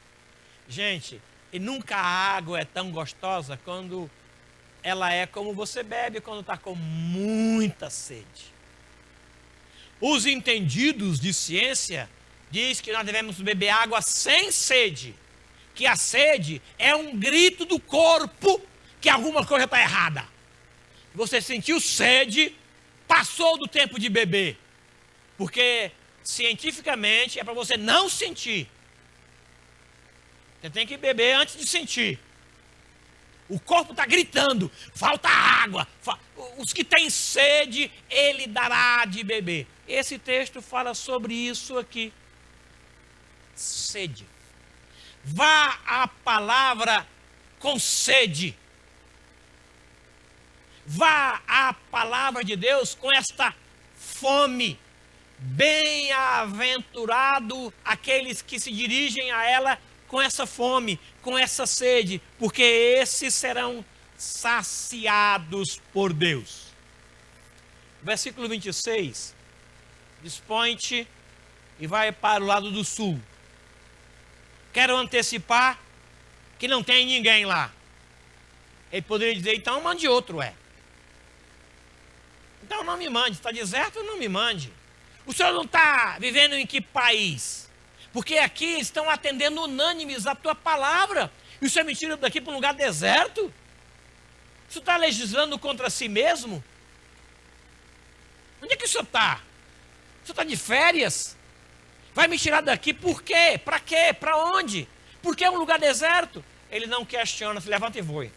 Gente, e nunca a água é tão gostosa quando ela é como você bebe quando está com muita sede. Os entendidos de ciência diz que nós devemos beber água sem sede, que a sede é um grito do corpo que alguma coisa está errada. Você sentiu sede, passou do tempo de beber, porque cientificamente é para você não sentir. Você tem que beber antes de sentir. O corpo está gritando, falta água. Os que têm sede, ele dará de beber. Esse texto fala sobre isso aqui. Sede. Vá à palavra com sede. Vá à palavra de Deus com esta fome. Bem-aventurado aqueles que se dirigem a ela com essa fome, com essa sede, porque esses serão saciados por Deus. Versículo 26, dispõe-te e vai para o lado do sul. Quero antecipar que não tem ninguém lá. Ele poderia dizer, então mande outro, Então não me mande, está deserto, não me mande. O senhor não está vivendo em que país? Porque aqui estão atendendo unânimes a tua palavra. E o senhor me tira daqui para um lugar deserto? O senhor está legislando contra si mesmo? Onde é que o senhor está? O senhor está de férias? Vai me tirar daqui por quê? Para quê? Para onde? Porque é um lugar deserto? Ele não questiona, se levanta e voe.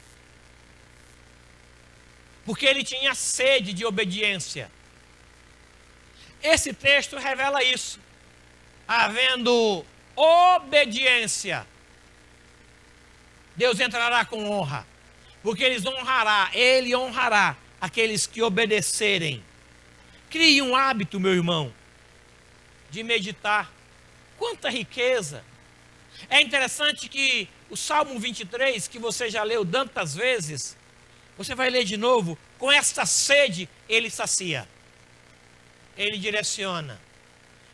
Porque ele tinha sede de obediência. esse texto revela isso. Havendo obediência, Deus entrará com honra, porque Ele honrará aqueles que obedecerem. Crie um hábito, meu irmão, de meditar. Quanta riqueza! É interessante que o Salmo 23, que você já leu tantas vezes, você vai ler de novo. Com esta sede, ele sacia, ele direciona,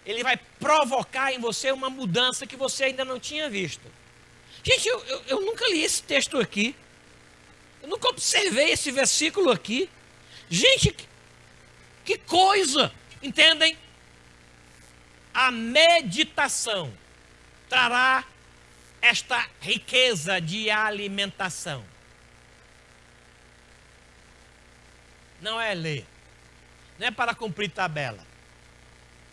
ele vai provocar em você uma mudança que você ainda não tinha visto. Gente, eu nunca li esse texto aqui, eu nunca observei esse versículo aqui. Gente, que coisa! Entendem? A meditação trará esta riqueza de alimentação. Não é ler, não é para cumprir tabela.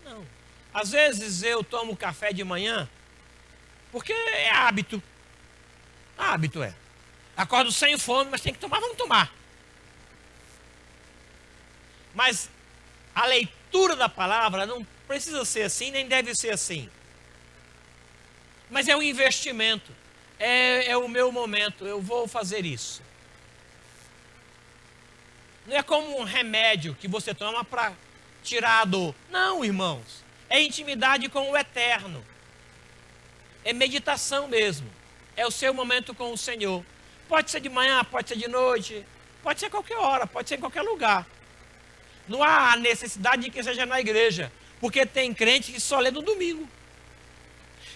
Não. Às vezes eu tomo café de manhã porque é hábito. Hábito é. Acordo sem fome, mas tem que tomar, vamos tomar. Mas a leitura da palavra não precisa ser assim, nem deve ser assim. Mas é um investimento. É o meu momento, eu vou fazer isso. Não é como um remédio que você toma para tirar a dor. Não, irmãos. É intimidade com o eterno. É meditação mesmo. É o seu momento com o Senhor. Pode ser de manhã, pode ser de noite, pode ser qualquer hora, pode ser em qualquer lugar. Não há necessidade de que seja na igreja, porque tem crente que só lê no domingo.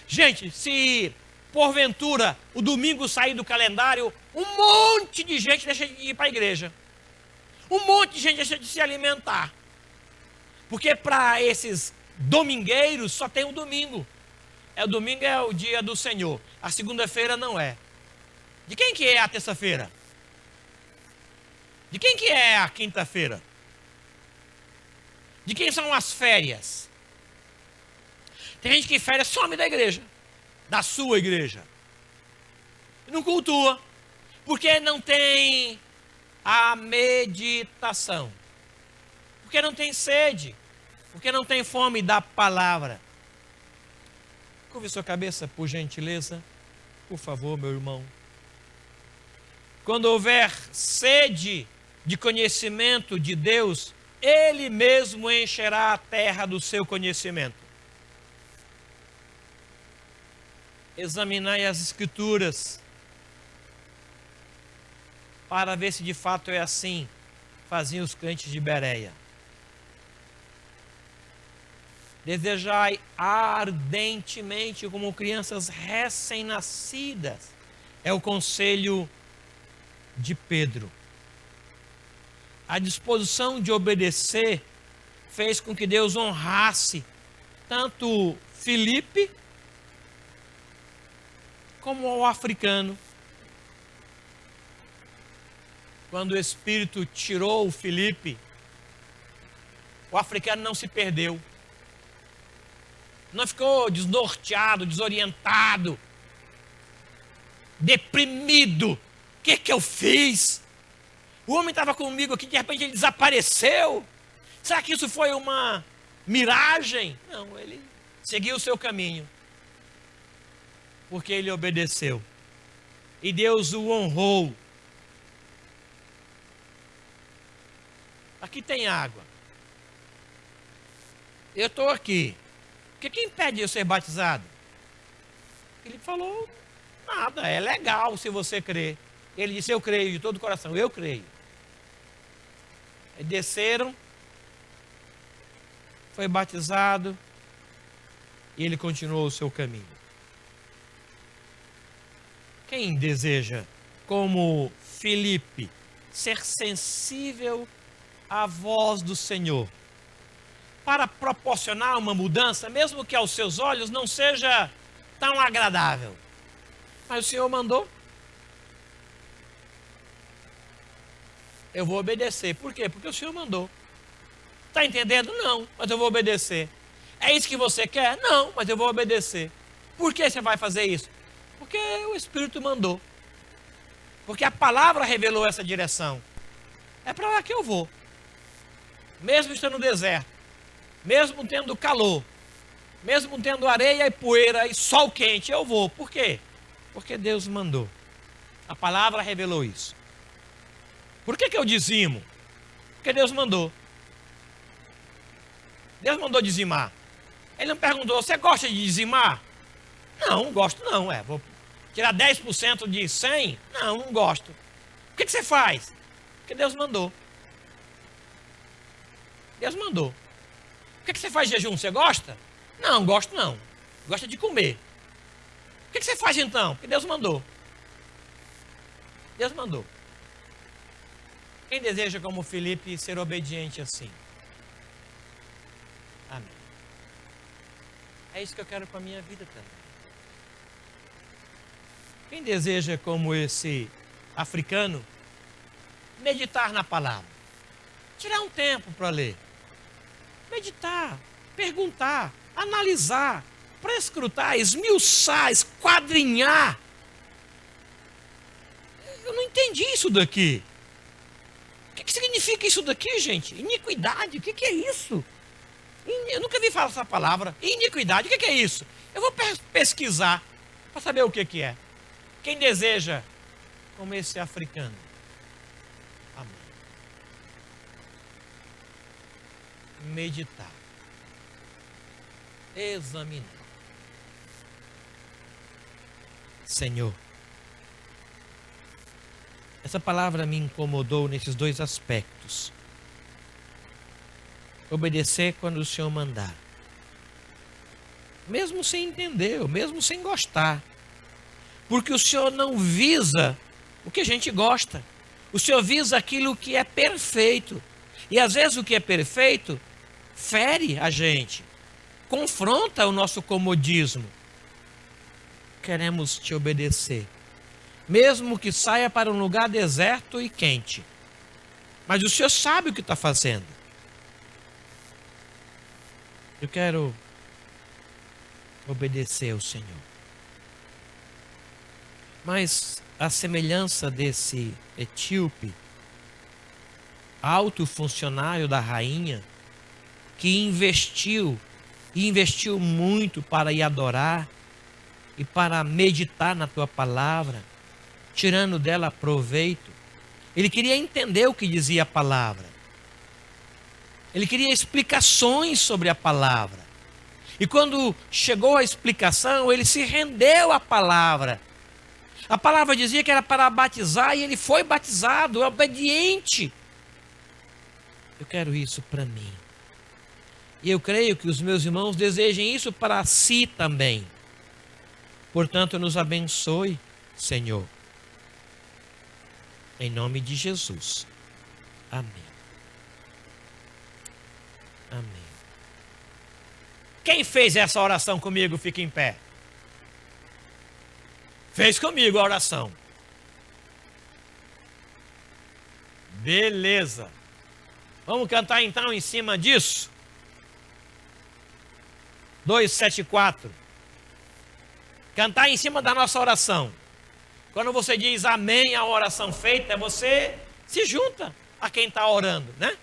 Gente, se porventura o domingo sair do calendário, um monte de gente deixa de ir para a igreja. Um monte de gente deixa de se alimentar. Porque para esses domingueiros só tem o domingo. O domingo é o dia do Senhor. A segunda-feira não é. De quem que é a terça-feira? De quem que é a quinta-feira? De quem são as férias? Tem gente que férias some da igreja. Da sua igreja. Não cultua. Porque não tem a meditação. Porque não tem sede. Porque não tem fome da palavra. Curve sua cabeça, por gentileza. Por favor, meu irmão. Quando houver sede de conhecimento de Deus, Ele mesmo encherá a terra do seu conhecimento. Examinai as Escrituras para ver se de fato é assim faziam os crentes de Bereia. Desejai ardentemente como crianças recém-nascidas. É o conselho de Pedro. A disposição de obedecer fez com que Deus honrasse tanto Filipe como o africano. Quando o Espírito tirou o Filipe, o africano não se perdeu. Não ficou desnorteado, desorientado, deprimido. O que eu fiz? O homem estava comigo aqui, de repente ele desapareceu. Será que isso foi uma miragem? Não, ele seguiu o seu caminho. Porque ele obedeceu. E Deus o honrou. Aqui tem água. Eu estou aqui. O que impede eu ser batizado? Ele falou, nada, é legal se você crer. Ele disse, eu creio de todo o coração, eu creio. Aí desceram, foi batizado, e ele continuou o seu caminho. Quem deseja, como Filipe, ser sensível à voz do Senhor, para proporcionar uma mudança, mesmo que aos seus olhos não seja tão agradável. Mas o Senhor mandou. Eu vou obedecer. Por quê? Porque o Senhor mandou. Está entendendo? Não, mas eu vou obedecer. É isso que você quer? Não, mas eu vou obedecer. Por que você vai fazer isso? Porque o Espírito mandou. Porque a palavra revelou essa direção. É para lá que eu vou. Mesmo estando no deserto. mesmo tendo calor, mesmo tendo areia e poeira e sol quente, eu vou. Por quê? Porque Deus mandou. A palavra revelou isso. Por que eu dizimo? Porque Deus mandou. Deus mandou dizimar. Ele não perguntou, você gosta de dizimar? Não gosto não. Vou tirar 10% de 100? Não gosto. Por que você faz? Porque Deus mandou. Deus mandou. Por que você faz jejum? Você gosta? Não, gosto não. Gosta de comer. Por que você faz então? Porque Deus mandou. Deus mandou. Quem deseja, como Felipe, ser obediente assim? Amém. É isso que eu quero para a minha vida também. Quem deseja, como esse africano, meditar na palavra? Tirar um tempo para ler. Meditar, perguntar, analisar, prescrutar, esmiuçar, esquadrinhar. Eu não entendi isso daqui. O que significa isso daqui, gente? Iniquidade, o que é isso? Eu nunca vi falar essa palavra. Iniquidade, o que é isso? Eu vou pesquisar para saber o que é. Quem deseja, como esse africano. Amém. Meditar. Examinar. Senhor, essa palavra me incomodou nesses dois aspectos. Obedecer quando o Senhor mandar. Mesmo sem entender, mesmo sem gostar. Porque o Senhor não visa o que a gente gosta. O Senhor visa aquilo que é perfeito. E às vezes o que é perfeito fere a gente. Confronta o nosso comodismo. Queremos te obedecer. Mesmo que saia para um lugar deserto e quente. Mas o Senhor sabe o que está fazendo. Eu quero obedecer ao Senhor. Mas a semelhança desse etíope, alto funcionário da rainha, que investiu muito para ir adorar e para meditar na tua palavra, tirando dela proveito. Ele queria entender o que dizia a palavra. Ele queria explicações sobre a palavra. E quando chegou a explicação, ele se rendeu à palavra. A palavra dizia que era para batizar e ele foi batizado, obediente. Eu quero isso para mim. E eu creio que os meus irmãos desejem isso para si também. Portanto, nos abençoe, Senhor. Em nome de Jesus. Amém. Amém. Quem fez essa oração comigo, fica em pé. Fez comigo a oração. Beleza. Vamos cantar então em cima disso? 274. Cantar em cima da nossa oração. Quando você diz amém à oração feita, você se junta a quem está orando, né?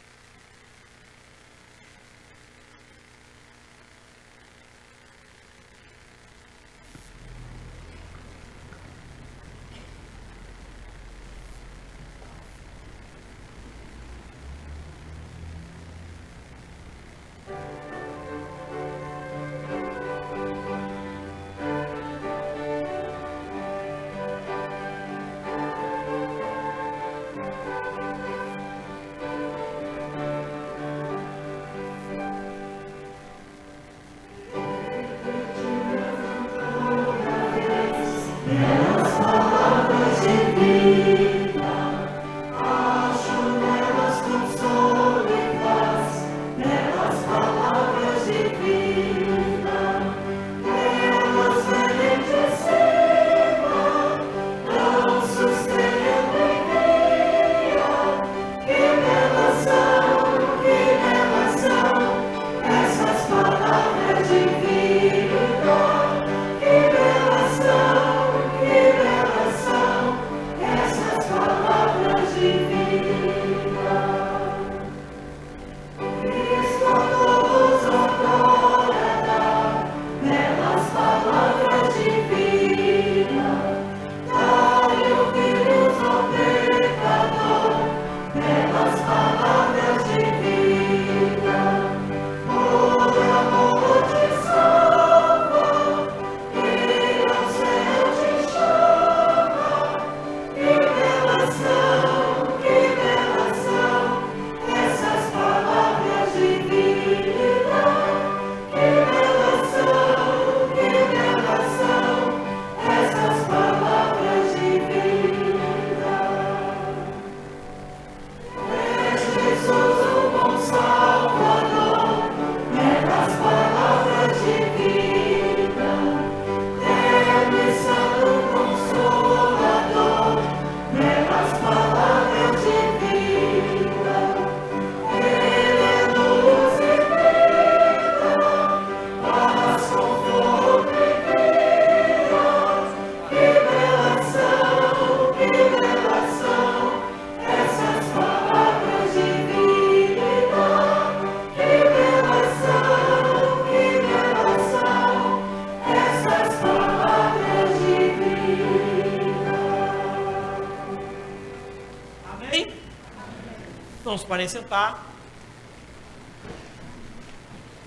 irmãos podem sentar.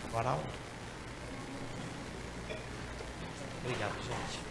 Agora. Obrigado, gente.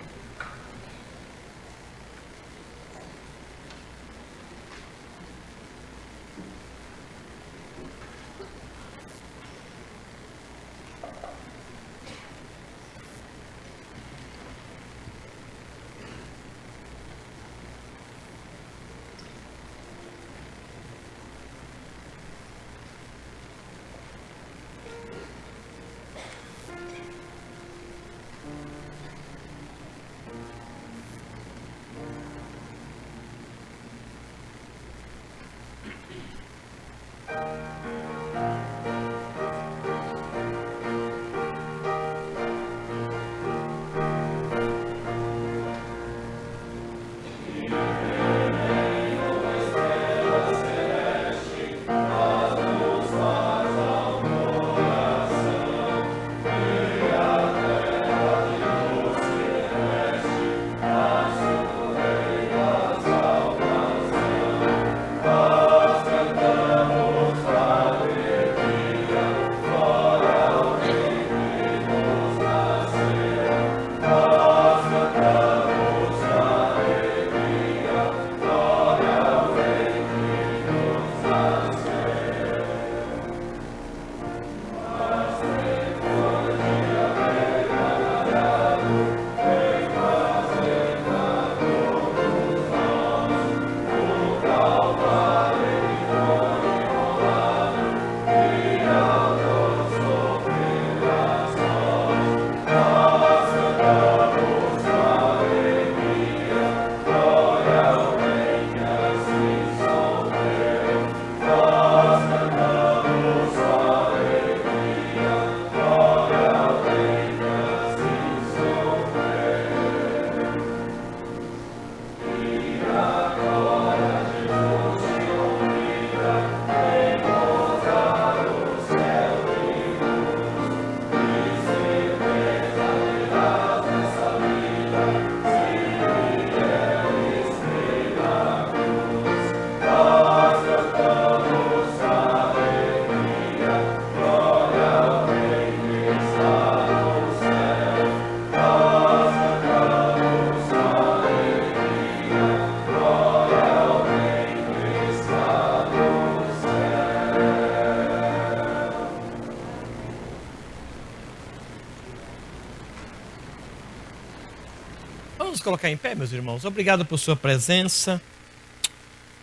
Vamos colocar em pé, meus irmãos. Obrigado por sua presença.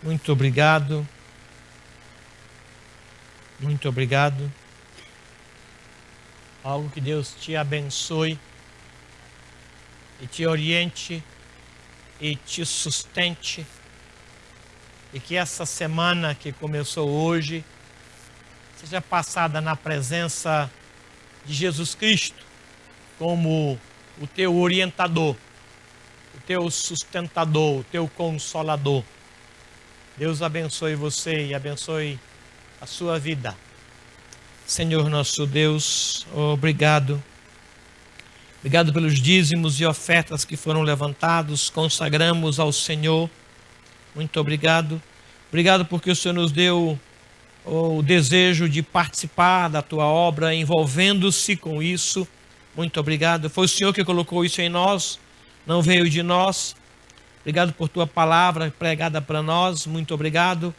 Muito obrigado. Muito obrigado. Algo que Deus te abençoe e te oriente e te sustente. E que essa semana que começou hoje seja passada na presença de Jesus Cristo como o teu orientador, o teu sustentador, o teu consolador. Deus abençoe você e abençoe a sua vida. Senhor nosso Deus, obrigado. Obrigado pelos dízimos e ofertas que foram levantados, consagramos ao Senhor. Muito obrigado. Obrigado porque o Senhor nos deu o desejo de participar da tua obra, envolvendo-se com isso. Muito obrigado. Foi o Senhor que colocou isso em nós, não veio de nós. Obrigado por tua palavra pregada para nós. Muito obrigado.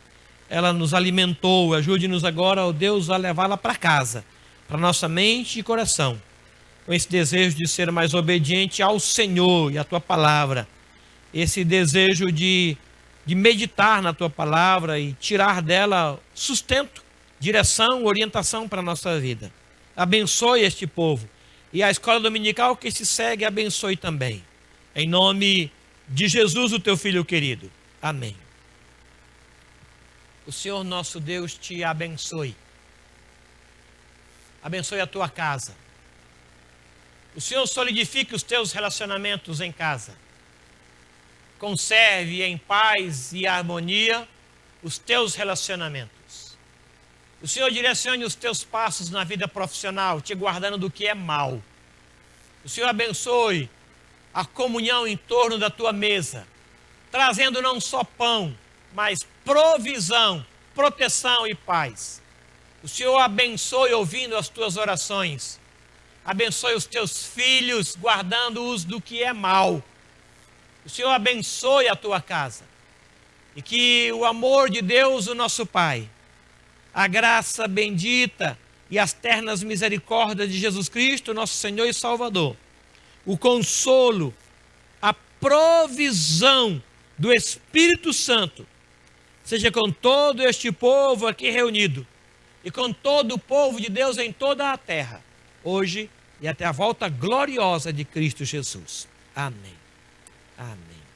Ela nos alimentou. Ajude-nos agora, ó Deus, a levá-la para casa, para nossa mente e coração, com esse desejo de ser mais obediente ao Senhor e à tua palavra. Esse desejo de meditar na tua palavra e tirar dela sustento, direção, orientação para a nossa vida. Abençoe este povo. E a escola dominical que se segue, abençoe também. Em nome de Jesus, o teu filho querido. Amém. O Senhor nosso Deus te abençoe. Abençoe a tua casa. O Senhor solidifique os teus relacionamentos em casa. Conserve em paz e harmonia os teus relacionamentos. O Senhor direcione os teus passos na vida profissional, te guardando do que é mal. O Senhor abençoe a comunhão em torno da tua mesa, trazendo não só pão, mas provisão proteção e paz. O Senhor abençoe ouvindo as tuas orações. Abençoe os teus filhos, guardando-os do que é mal. O Senhor abençoe a tua casa. E que o amor de Deus, o nosso Pai, a graça bendita e as ternas misericórdias de Jesus Cristo, nosso Senhor e Salvador, o consolo, a provisão do Espírito Santo, seja com todo este povo aqui reunido e com todo o povo de Deus em toda a terra, hoje e até a volta gloriosa de Cristo Jesus. Amém. Amém.